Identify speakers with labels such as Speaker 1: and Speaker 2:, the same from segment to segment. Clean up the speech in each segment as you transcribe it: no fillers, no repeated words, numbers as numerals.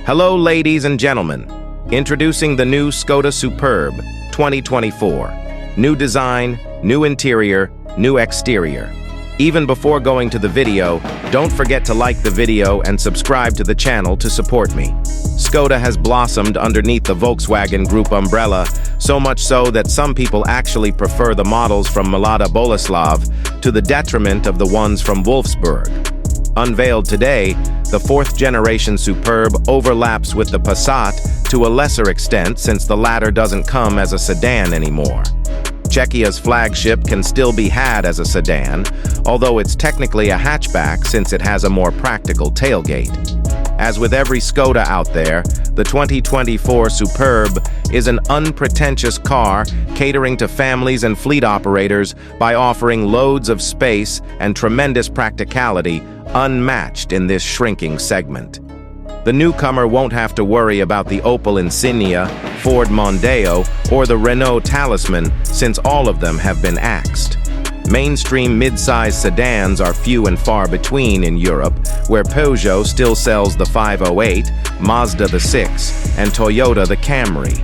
Speaker 1: Hello, ladies and gentlemen. Introducing the new Skoda Superb 2024. New design, new interior, new exterior. Even before going to the video, don't forget to like the video and subscribe to the channel to support me. Skoda has blossomed underneath the Volkswagen Group umbrella, so much so that some people actually prefer the models from Mlada Boleslav to the detriment of the ones from Wolfsburg. Unveiled today, the fourth-generation Superb overlaps with the Passat to a lesser extent since the latter doesn't come as a sedan anymore. Czechia's flagship can still be had as a sedan, although it's technically a hatchback since it has a more practical tailgate. As with every Skoda out there, the 2024 Superb is an unpretentious car catering to families and fleet operators by offering loads of space and tremendous practicality unmatched in this shrinking segment. The newcomer won't have to worry about the Opel Insignia, Ford Mondeo, or the Renault Talisman, since all of them have been axed. Mainstream mid-size sedans are few and far between in Europe, where Peugeot still sells the 508, Mazda the 6, and Toyota the Camry.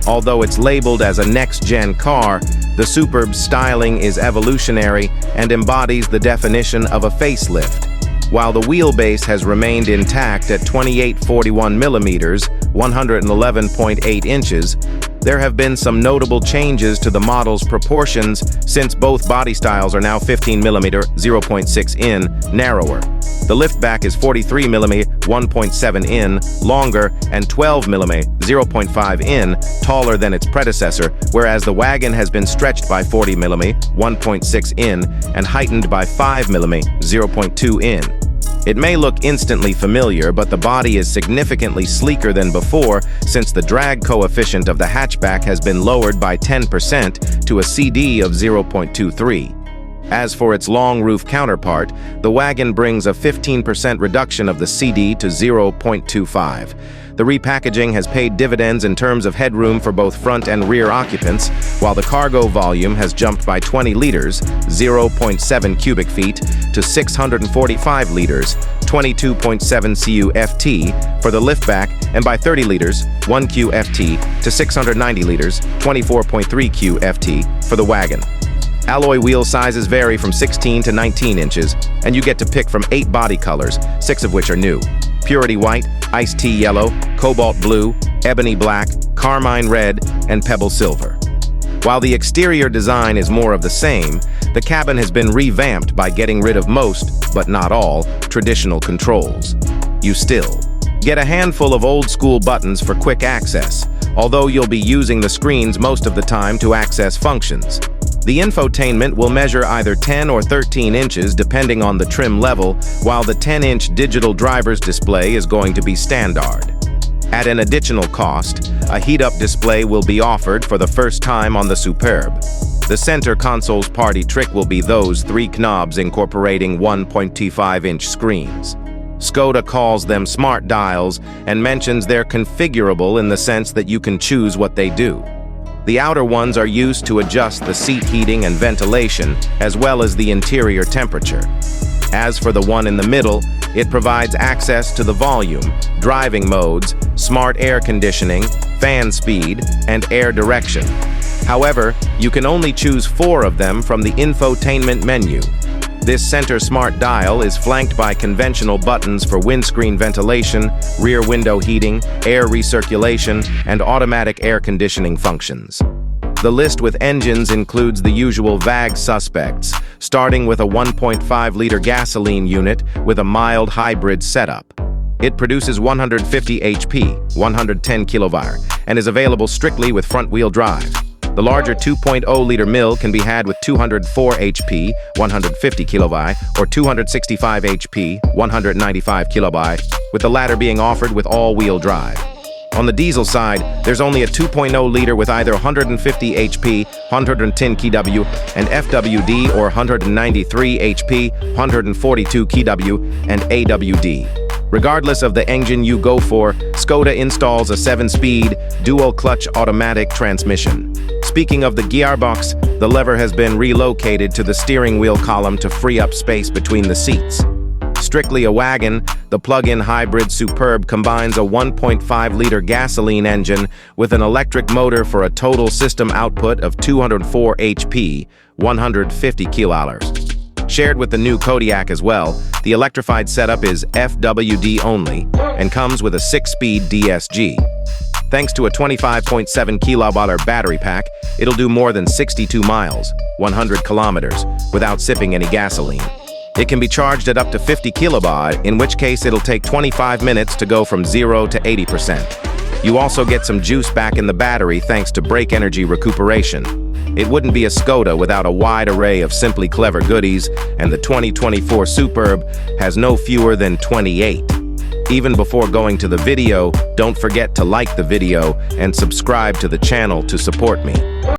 Speaker 1: Although it's labeled as a next-gen car, the Superb's styling is evolutionary and embodies the definition of a facelift. While the wheelbase has remained intact at 2841 millimeters, 111.8 inches, there have been some notable changes to the model's proportions since both body styles are now 15 mm 0.6 in narrower. The liftback is 43 mm 1.7 in longer and 12 mm 0.5 in taller than its predecessor, whereas the wagon has been stretched by 40 mm 1.6 in and heightened by 5 mm 0.2 in. It may look instantly familiar, but the body is significantly sleeker than before since the drag coefficient of the hatchback has been lowered by 10% to a CD of 0.23. As for its long roof counterpart, the wagon brings a 15% reduction of the CD to 0.25. The repackaging has paid dividends in terms of headroom for both front and rear occupants, while the cargo volume has jumped by 20 liters, 0.7 cubic feet, to 645 liters, 22.7 cu-ft for the liftback, and by 30 liters, 1 cu-ft, to 690 liters, 24.3 cu-ft for the wagon. Alloy wheel sizes vary from 16 to 19 inches, and you get to pick from 8 body colors, 6 of which are new: Purity White, Iced Tea Yellow, Cobalt Blue, Ebony Black, Carmine Red, and Pebble Silver. While the exterior design is more of the same, the cabin has been revamped by getting rid of most, but not all, traditional controls. You still get a handful of old-school buttons for quick access, although you'll be using the screens most of the time to access functions. The infotainment will measure either 10 or 13 inches depending on the trim level, while the 10-inch digital driver's display is going to be standard. At an additional cost, a heat-up display will be offered for the first time on the Superb. The center console's party trick will be those 3 knobs incorporating 1.25-inch screens. Skoda calls them smart dials and mentions they're configurable in the sense that you can choose what they do. The outer ones are used to adjust the seat heating and ventilation, as well as the interior temperature. As for the one in the middle, it provides access to the volume, driving modes, smart air conditioning, fan speed, and air direction. However, you can only choose 4 of them from the infotainment menu. This center smart dial is flanked by conventional buttons for windscreen ventilation, rear window heating, air recirculation, and automatic air conditioning functions. The list with engines includes the usual VAG suspects, starting with a 1.5-liter gasoline unit with a mild hybrid setup. It produces 150 HP, 110 kW, and is available strictly with front-wheel drive. The larger 2.0-liter mill can be had with 204 HP, 150 kW, or 265 HP, 195 kW, with the latter being offered with all-wheel drive. On the diesel side, there's only a 2.0-liter with either 150 HP, 110 kW, and FWD, or 193 HP, 142 kW, and AWD. Regardless of the engine you go for, Skoda installs a 7-speed, dual-clutch automatic transmission. Speaking of the gearbox, the lever has been relocated to the steering wheel column to free up space between the seats. Strictly a wagon, the plug-in hybrid Superb combines a 1.5-liter gasoline engine with an electric motor for a total system output of 204 HP, 150 kWh. Shared with the new Kodiaq as well, the electrified setup is FWD only and comes with a 6-speed DSG. Thanks to a 25.7 kWh battery pack, it'll do more than 62 miles, 100 kilometers, without sipping any gasoline. It can be charged at up to 50 kW, in which case it'll take 25 minutes to go from 0 to 80%. You also get some juice back in the battery thanks to brake energy recuperation. It wouldn't be a Skoda without a wide array of simply clever goodies, and the 2024 Superb has no fewer than 28. Even before going to the video, don't forget to like the video and subscribe to the channel to support me.